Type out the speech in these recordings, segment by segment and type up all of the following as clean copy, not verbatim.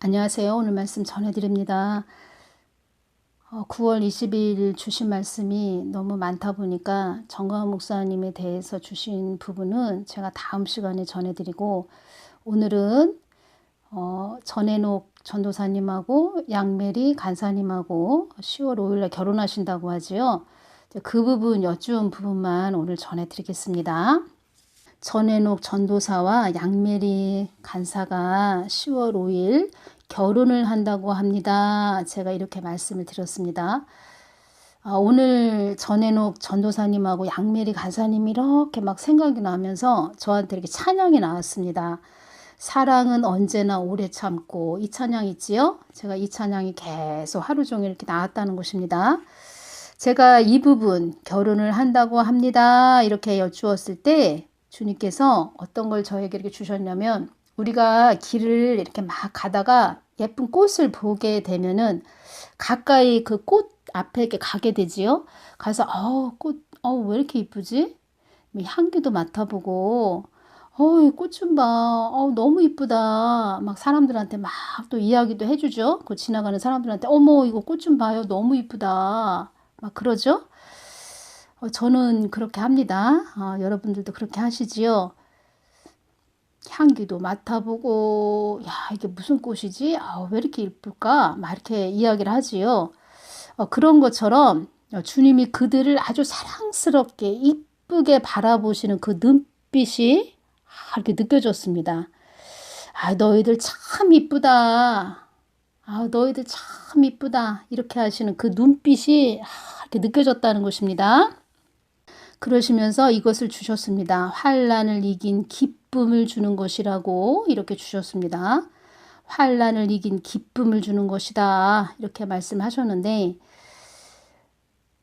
안녕하세요. 오늘 말씀 전해드립니다. 9월 20일 주신 말씀이 너무 많다 보니까 정광훈 목사님에 대해서 주신 부분은 제가 다음 시간에 전해드리고, 오늘은 전해녹 전도사님하고 양메리 간사님하고 10월 5일에 결혼하신다고 하지요. 그 부분 여쭈은 부분만 오늘 전해드리겠습니다. 전해녹 전도사와 양메리 간사가 10월 5일 결혼을 한다고 합니다. 제가 이렇게 말씀을 드렸습니다. 오늘 전해녹 전도사님하고 양메리 간사님이 이렇게 막 생각이 나면서 저한테 이렇게 찬양이 나왔습니다. 사랑은 언제나 오래 참고, 이 찬양 있지요? 제가 이 찬양이 계속 하루 종일 이렇게 나왔다는 것입니다. 제가 이 부분 결혼을 한다고 합니다 이렇게 여쭈었을 때 주님께서 어떤 걸 저에게 이렇게 주셨냐면, 우리가 길을 이렇게 막 가다가 예쁜 꽃을 보게 되면은 가까이 그 꽃 앞에 이렇게 가게 되지요. 가서 꽃 왜 이렇게 이쁘지? 향기도 맡아보고 이 꽃 좀 봐. 너무 이쁘다. 막 사람들한테 막 또 이야기도 해주죠. 그 지나가는 사람들한테 어머 이거 꽃 좀 봐요. 너무 이쁘다. 막 그러죠. 저는 그렇게 합니다. 여러분들도 그렇게 하시지요. 향기도 맡아보고, 야, 이게 무슨 꽃이지? 왜 이렇게 예쁠까? 막 이렇게 이야기를 하지요. 그런 것처럼 주님이 그들을 아주 사랑스럽게 이쁘게 바라보시는 그 눈빛이 이렇게 느껴졌습니다. 너희들 참 이쁘다. 너희들 참 이쁘다. 이렇게 하시는 그 눈빛이 이렇게 느껴졌다는 것입니다. 그러시면서 이것을 주셨습니다. 환난을 이긴 기쁨을 주는 것이라고 이렇게 주셨습니다. 환난을 이긴 기쁨을 주는 것이다. 이렇게 말씀하셨는데,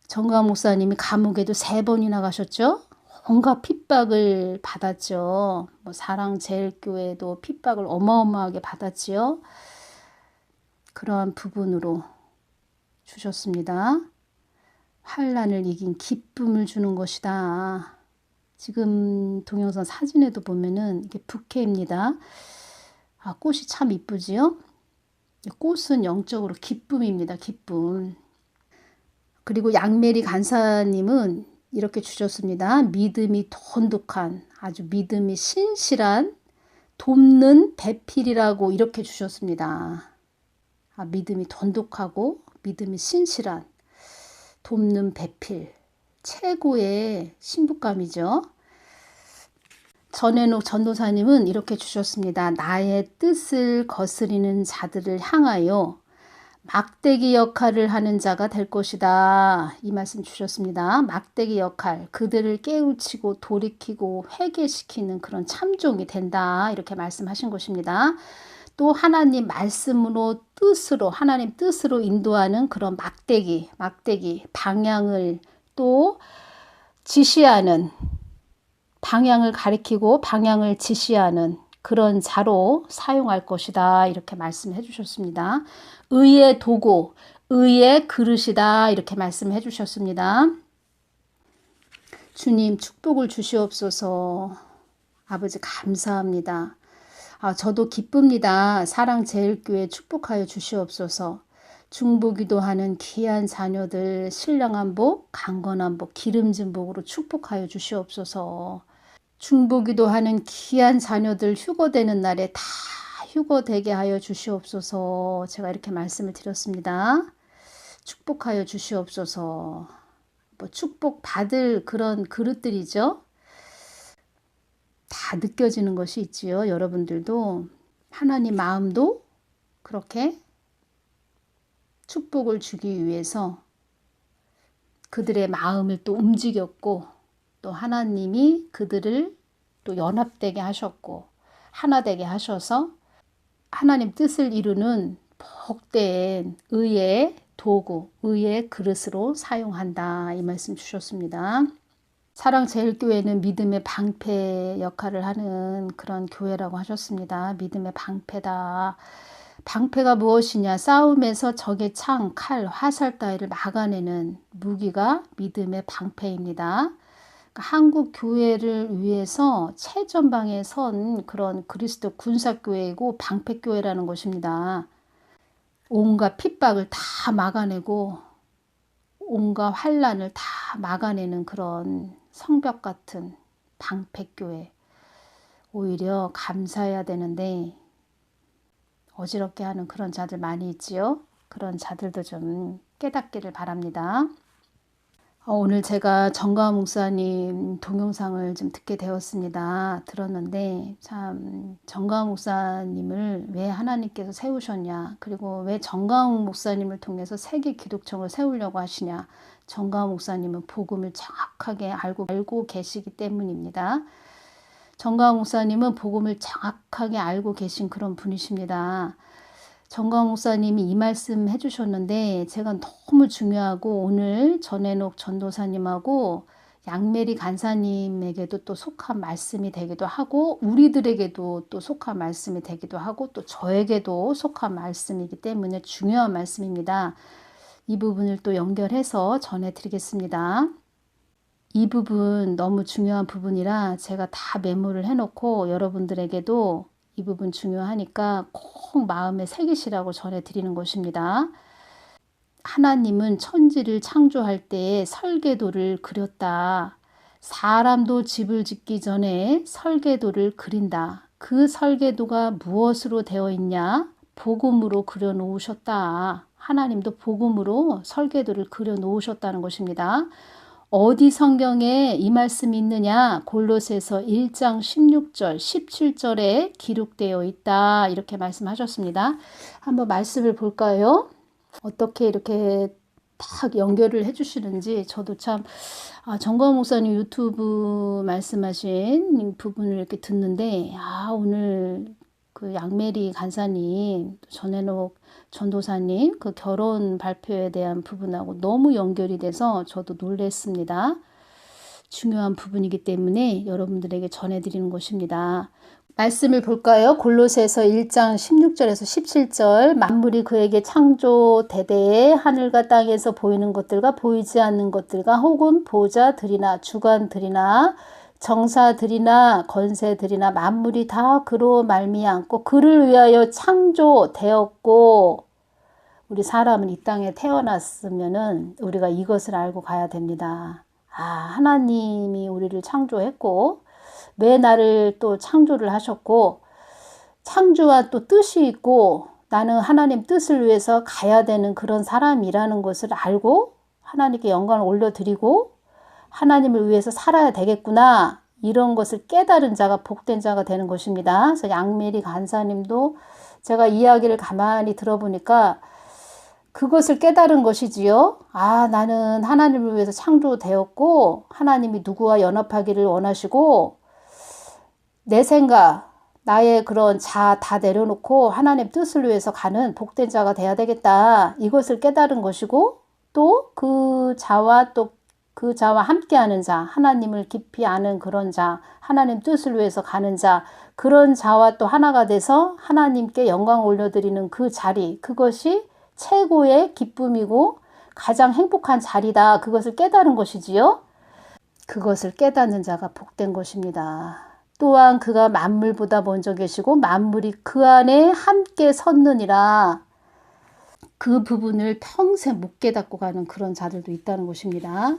정광훈 목사님이 감옥에도 3번이나 가셨죠. 온갖 핍박을 받았죠. 사랑제일교회도 핍박을 어마어마하게 받았지요. 그러한 부분으로 주셨습니다. 환난을 이긴 기쁨을 주는 것이다. 지금 동영상 사진에도 보면은 이게 부케입니다. 꽃이 참 이쁘지요? 꽃은 영적으로 기쁨입니다. 기쁨. 그리고 양메리 간사님은 이렇게 주셨습니다. 믿음이 돈독한, 아주 믿음이 신실한, 돕는 배필이라고 이렇게 주셨습니다. 믿음이 돈독하고 믿음이 신실한, 돕는 배필, 최고의 신부감이죠. 전해녹 전도사님은 이렇게 주셨습니다. 나의 뜻을 거스리는 자들을 향하여 막대기 역할을 하는 자가 될 것이다. 이 말씀 주셨습니다. 막대기 역할, 그들을 깨우치고 돌이키고 회개시키는 그런 참종이 된다. 이렇게 말씀하신 것입니다. 또 하나님 말씀으로 뜻으로, 하나님 뜻으로 인도하는 그런 막대기 방향을 또 지시하는, 방향을 가리키고 방향을 지시하는 그런 자로 사용할 것이다. 이렇게 말씀해 주셨습니다. 의의 도구, 의의 그릇이다. 이렇게 말씀해 주셨습니다. 주님 축복을 주시옵소서. 아버지 감사합니다. 저도 기쁩니다. 사랑제일교회 축복하여 주시옵소서. 중보기도 하는 귀한 자녀들 신령한 복, 강건한 복, 기름진 복으로 축복하여 주시옵소서. 중보기도 하는 귀한 자녀들 휴거되는 날에 다 휴거되게 하여 주시옵소서. 제가 이렇게 말씀을 드렸습니다. 축복하여 주시옵소서. 축복 받을 그런 그릇들이죠. 다 느껴지는 것이 있지요. 여러분들도 하나님 마음도 그렇게 축복을 주기 위해서 그들의 마음을 또 움직였고, 또 하나님이 그들을 또 연합되게 하셨고 하나 되게 하셔서 하나님 뜻을 이루는 복된 의의 도구, 의의 그릇으로 사용한다. 이 말씀 주셨습니다. 사랑제일교회는 믿음의 방패 역할을 하는 그런 교회라고 하셨습니다. 믿음의 방패다. 방패가 무엇이냐? 싸움에서 적의 창, 칼, 화살 따위를 막아내는 무기가 믿음의 방패입니다. 한국 교회를 위해서 최전방에 선 그런 그리스도 군사교회이고 방패교회라는 것입니다. 온갖 핍박을 다 막아내고 온갖 환난을 다 막아내는 그런 성벽 같은 방패교회. 오히려 감사해야 되는데 어지럽게 하는 그런 자들 많이 있지요. 그런 자들도 좀 깨닫기를 바랍니다. 오늘 제가 정가은 목사님 동영상을 좀 듣게 되었습니다. 들었는데 참 정가은 목사님을 왜 하나님께서 세우셨냐, 그리고 왜 정가은 목사님을 통해서 세계 기독청을 세우려고 하시냐. 정가은 목사님은 복음을 정확하게 알고 계시기 때문입니다. 정가은 목사님은 복음을 정확하게 알고 계신 그런 분이십니다. 정가은 목사님이 이 말씀 해주셨는데 제가 너무 중요하고 오늘 전해녹 전도사님하고 양메리 간사님에게도 또 속한 말씀이 되기도 하고 우리들에게도 또 속한 말씀이 되기도 하고 또 저에게도 속한 말씀이기 때문에 중요한 말씀입니다. 이 부분을 또 연결해서 전해드리겠습니다. 이 부분 너무 중요한 부분이라 제가 다 메모를 해놓고 여러분들에게도 이 부분 중요하니까 꼭 마음에 새기시라고 전해드리는 것입니다. 하나님은 천지를 창조할 때에 설계도를 그렸다. 사람도 집을 짓기 전에 설계도를 그린다. 그 설계도가 무엇으로 되어 있냐? 복음으로 그려 놓으셨다. 하나님도 복음으로 설계도를 그려 놓으셨다는 것입니다. 어디 성경에 이 말씀이 있느냐? 골로새서 1장 16절, 17절에 기록되어 있다. 이렇게 말씀하셨습니다. 한번 말씀을 볼까요? 어떻게 이렇게 딱 연결을 해주시는지 저도 참 정가은 목사님 유튜브 말씀하신 부분을 이렇게 듣는데 오늘 그 양메리 간사님, 전해녹 전도사님 그 결혼 발표에 대한 부분하고 너무 연결이 돼서 저도 놀랬습니다. 중요한 부분이기 때문에 여러분들에게 전해드리는 것입니다. 말씀을 볼까요? 골로새서 1장 16절에서 17절. 만물이 그에게 창조되되 하늘과 땅에서 보이는 것들과 보이지 않는 것들과 혹은 보좌들이나 주관들이나 정사들이나 건세들이나 만물이 다 그로 말미암고 그를 위하여 창조되었고. 우리 사람은 이 땅에 태어났으면은 우리가 이것을 알고 가야 됩니다. 하나님이 우리를 창조했고 왜 나를 또 창조를 하셨고 창조와 또 뜻이 있고 나는 하나님 뜻을 위해서 가야 되는 그런 사람이라는 것을 알고 하나님께 영광을 올려드리고 하나님을 위해서 살아야 되겠구나, 이런 것을 깨달은 자가 복된 자가 되는 것입니다. 그래서 양메리 간사님도 제가 이야기를 가만히 들어보니까 그것을 깨달은 것이지요. 나는 하나님을 위해서 창조되었고 하나님이 누구와 연합하기를 원하시고 내 생각, 나의 그런 자 다 내려놓고 하나님 뜻을 위해서 가는 복된 자가 돼야 되겠다. 이것을 깨달은 것이고 또 그 자와 함께하는 자, 하나님을 깊이 아는 그런 자, 하나님 뜻을 위해서 가는 자, 그런 자와 또 하나가 돼서 하나님께 영광을 올려드리는 그 자리, 그것이 최고의 기쁨이고 가장 행복한 자리다. 그것을 깨달은 것이지요. 그것을 깨닫는 자가 복된 것입니다. 또한 그가 만물보다 먼저 계시고 만물이 그 안에 함께 섰느니라. 그 부분을 평생 못 깨닫고 가는 그런 자들도 있다는 것입니다.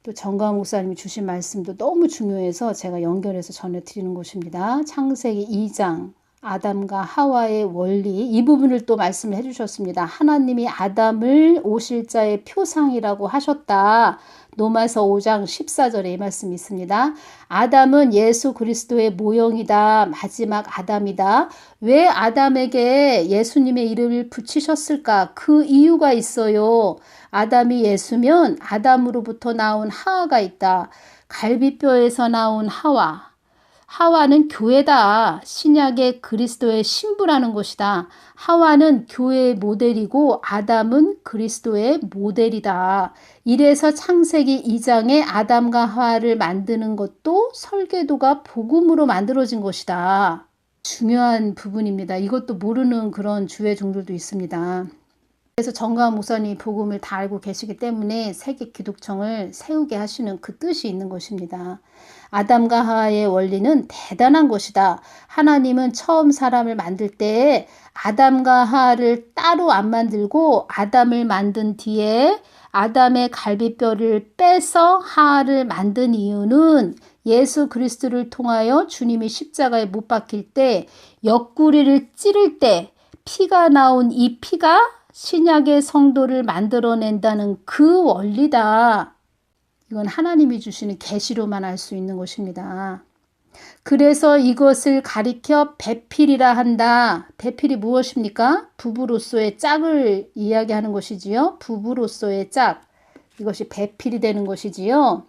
또 정가은 목사님이 주신 말씀도 너무 중요해서 제가 연결해서 전해드리는 것입니다. 창세기 2장 아담과 하와의 원리, 이 부분을 또 말씀을 해주셨습니다. 하나님이 아담을 오실 자의 표상이라고 하셨다. 로마서 5장 14절에 이 말씀이 있습니다. 아담은 예수 그리스도의 모형이다. 마지막 아담이다. 왜 아담에게 예수님의 이름을 붙이셨을까? 그 이유가 있어요. 아담이 예수면 아담으로부터 나온 하와가 있다. 갈비뼈에서 나온 하와. 하와는 교회다. 신약의 그리스도의 신부라는 것이다. 하와는 교회의 모델이고 아담은 그리스도의 모델이다. 이래서 창세기 2장에 아담과 하와를 만드는 것도 설계도가 복음으로 만들어진 것이다. 중요한 부분입니다. 이것도 모르는 그런 주의 종들도 있습니다. 그래서 정가은 목사님이 복음을 다 알고 계시기 때문에 세계 기독청을 세우게 하시는 그 뜻이 있는 것입니다. 아담과 하와의 원리는 대단한 것이다. 하나님은 처음 사람을 만들 때 아담과 하와를 따로 안 만들고 아담을 만든 뒤에 아담의 갈비뼈를 빼서 하와를 만든 이유는 예수 그리스도를 통하여 주님이 십자가에 못 박힐 때 옆구리를 찌를 때 피가 나온 이 피가 신약의 성도를 만들어낸다는 그 원리다. 이건 하나님이 주시는 계시로만 알 수 있는 것입니다. 그래서 이것을 가리켜 배필이라 한다. 배필이 무엇입니까? 부부로서의 짝을 이야기하는 것이지요. 부부로서의 짝. 이것이 배필이 되는 것이지요.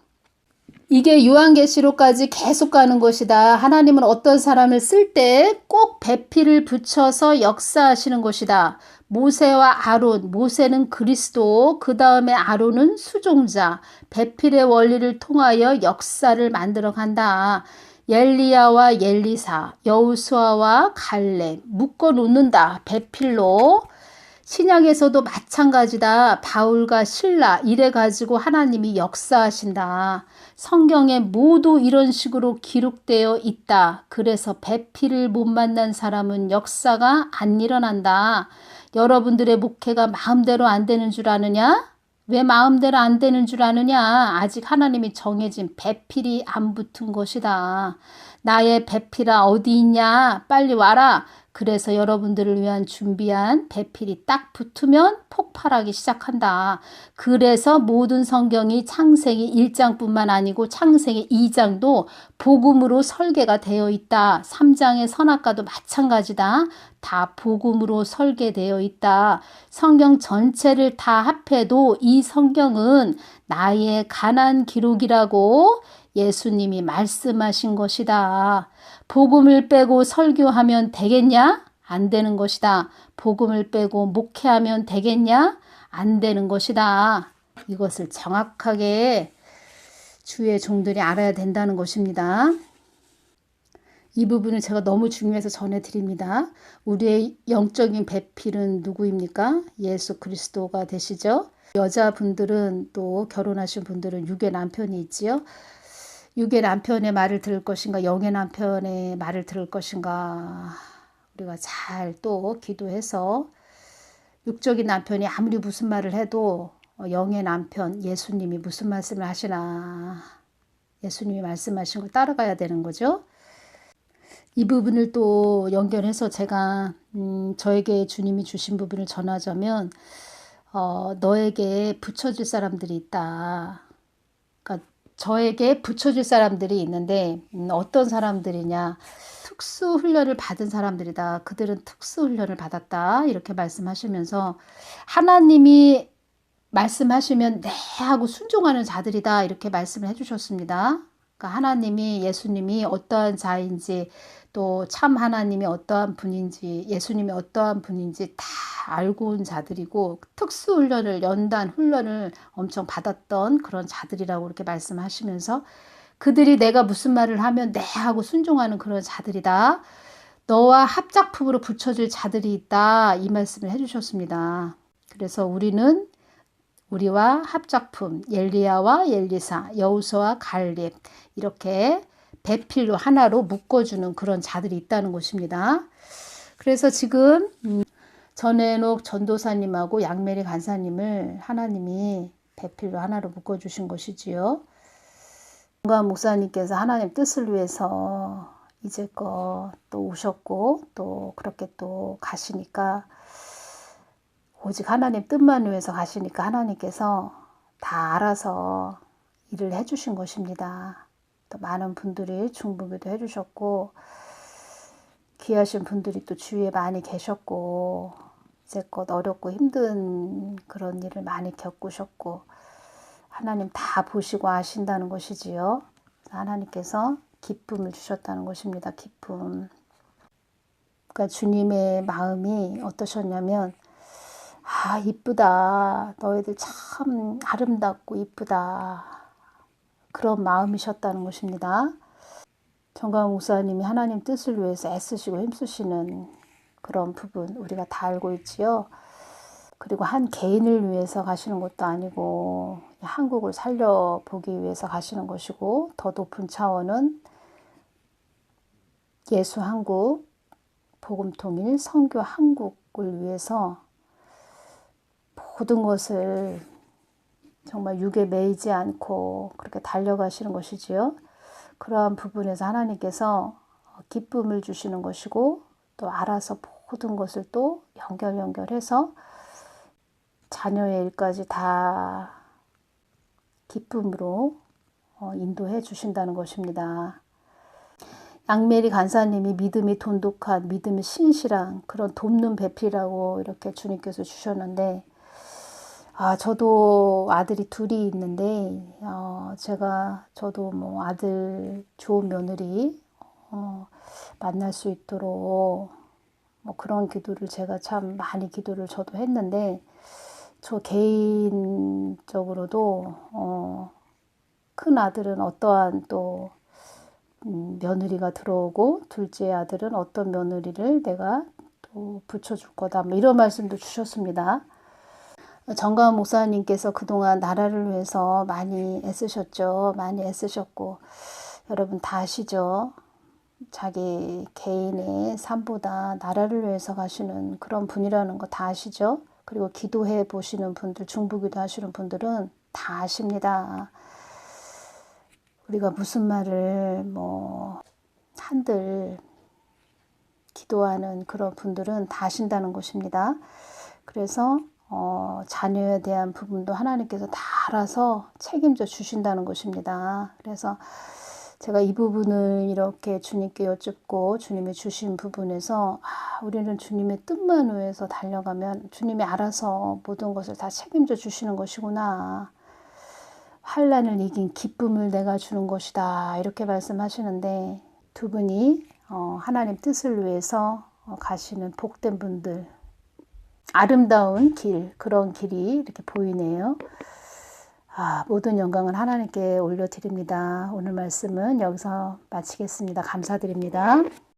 이게 요한계시록까지 계속 가는 것이다. 하나님은 어떤 사람을 쓸 때 꼭 배필을 붙여서 역사하시는 것이다. 모세와 아론, 모세는 그리스도, 그 다음에 아론은 수종자, 배필의 원리를 통하여 역사를 만들어 간다. 엘리야와 엘리사, 여호수아와 갈렙 묶어 놓는다. 배필로. 신약에서도 마찬가지다. 바울과 실라 이래 가지고 하나님이 역사하신다. 성경에 모두 이런 식으로 기록되어 있다. 그래서 배필을 못 만난 사람은 역사가 안 일어난다. 여러분들의 목회가 마음대로 안 되는 줄 아느냐? 왜 마음대로 안 되는 줄 아느냐? 아직 하나님이 정해진 배필이 안 붙은 것이다. 나의 배필아 어디 있냐? 빨리 와라. 그래서 여러분들을 위한 준비한 배필이 딱 붙으면 폭발하기 시작한다. 그래서 모든 성경이 창세기 1장뿐만 아니고 창세기 2장도 복음으로 설계가 되어 있다. 3장의 선악과도 마찬가지다. 다 복음으로 설계되어 있다. 성경 전체를 다 합해도 이 성경은 나의 가난 기록이라고 예수님이 말씀하신 것이다. 복음을 빼고 설교하면 되겠냐? 안 되는 것이다. 복음을 빼고 목회하면 되겠냐? 안 되는 것이다. 이것을 정확하게 주의 종들이 알아야 된다는 것입니다. 이 부분을 제가 너무 중요해서 전해드립니다. 우리의 영적인 배필은 누구입니까? 예수 그리스도가 되시죠. 여자분들은 또 결혼하신 분들은 육의 남편이 있지요. 육의 남편의 말을 들을 것인가 영의 남편의 말을 들을 것인가 우리가 잘 또 기도해서 육적인 남편이 아무리 무슨 말을 해도 영의 남편 예수님이 무슨 말씀을 하시나 예수님이 말씀하신 걸 따라가야 되는 거죠. 이 부분을 또 연결해서 제가 저에게 주님이 주신 부분을 전하자면 너에게 붙여줄 사람들이 있다. 그러니까 저에게 붙여줄 사람들이 있는데 어떤 사람들이냐. 특수 훈련을 받은 사람들이다. 그들은 특수 훈련을 받았다. 이렇게 말씀하시면서 하나님이 말씀하시면 네 하고 순종하는 자들이다. 이렇게 말씀을 해주셨습니다. 그러니까 하나님이 예수님이 어떠한 자인지 또 참 하나님이 어떠한 분인지 예수님이 어떠한 분인지 다 알고 온 자들이고 특수훈련을 연단 훈련을 엄청 받았던 그런 자들이라고 이렇게 말씀하시면서 그들이 내가 무슨 말을 하면 네 하고 순종하는 그런 자들이다. 너와 합작품으로 붙여줄 자들이 있다. 이 말씀을 해주셨습니다. 그래서 우리는 우리와 합작품 엘리야와 엘리사 여호수아와 갈렙 이렇게 배필로 하나로 묶어주는 그런 자들이 있다는 것입니다. 그래서 지금 전해녹 전도사님하고 양메리 간사님을 하나님이 배필로 하나로 묶어주신 것이지요. 정가은 목사님께서 하나님 뜻을 위해서 이제껏 또 오셨고 또 그렇게 또 가시니까 오직 하나님 뜻만 위해서 가시니까 하나님께서 다 알아서 일을 해주신 것입니다. 또 많은 분들이 중보기도 해주셨고 귀하신 분들이 또 주위에 많이 계셨고 이제껏 어렵고 힘든 그런 일을 많이 겪으셨고 하나님 다 보시고 아신다는 것이지요. 하나님께서 기쁨을 주셨다는 것입니다. 기쁨. 그러니까 주님의 마음이 어떠셨냐면 아 이쁘다. 너희들 참 아름답고 이쁘다. 그런 마음이셨다는 것입니다. 정가은 목사님이 하나님 뜻을 위해서 애쓰시고 힘쓰시는 그런 부분 우리가 다 알고 있지요. 그리고 한 개인을 위해서 가시는 것도 아니고 한국을 살려보기 위해서 가시는 것이고, 더 높은 차원은 예수 한국, 복음통일, 선교 한국을 위해서 모든 것을 정말 육에 매이지 않고 그렇게 달려가시는 것이지요. 그러한 부분에서 하나님께서 기쁨을 주시는 것이고, 또 알아서 모든 것을 또 연결해서 자녀의 일까지 다 기쁨으로 인도해 주신다는 것입니다. 양메리 간사님이 믿음이 돈독한, 믿음이 신실한 그런 돕는 배필이라고 이렇게 주님께서 주셨는데, 저도 아들이 둘이 있는데, 저도 뭐 아들 좋은 며느리 만날 수 있도록 뭐 그런 기도를 제가 참 많이 기도를 저도 했는데, 저 개인적으로도 큰 아들은 어떠한 또 며느리가 들어오고, 둘째 아들은 어떤 며느리를 내가 또 붙여줄 거다, 뭐 이런 말씀도 주셨습니다. 정가은 목사님께서 그동안 나라를 위해서 많이 애쓰셨죠. 많이 애쓰셨고, 여러분 다 아시죠? 자기 개인의 삶보다 나라를 위해서 가시는 그런 분이라는 거 다 아시죠? 그리고 기도해 보시는 분들, 중보기도 하시는 분들은 다 아십니다. 우리가 무슨 말을 한들 기도하는 그런 분들은 다 아신다는 것입니다. 그래서 자녀에 대한 부분도 하나님께서 다 알아서 책임져 주신다는 것입니다. 그래서 제가 이 부분을 이렇게 주님께 여쭙고 주님이 주신 부분에서 우리는 주님의 뜻만 위해서 달려가면 주님이 알아서 모든 것을 다 책임져 주시는 것이구나. 환난을 이긴 기쁨을 내가 주는 것이다. 이렇게 말씀하시는데, 두 분이 하나님 뜻을 위해서 가시는 복된 분들, 아름다운 길, 그런 길이 이렇게 보이네요. 모든 영광은 하나님께 올려드립니다. 오늘 말씀은 여기서 마치겠습니다. 감사드립니다.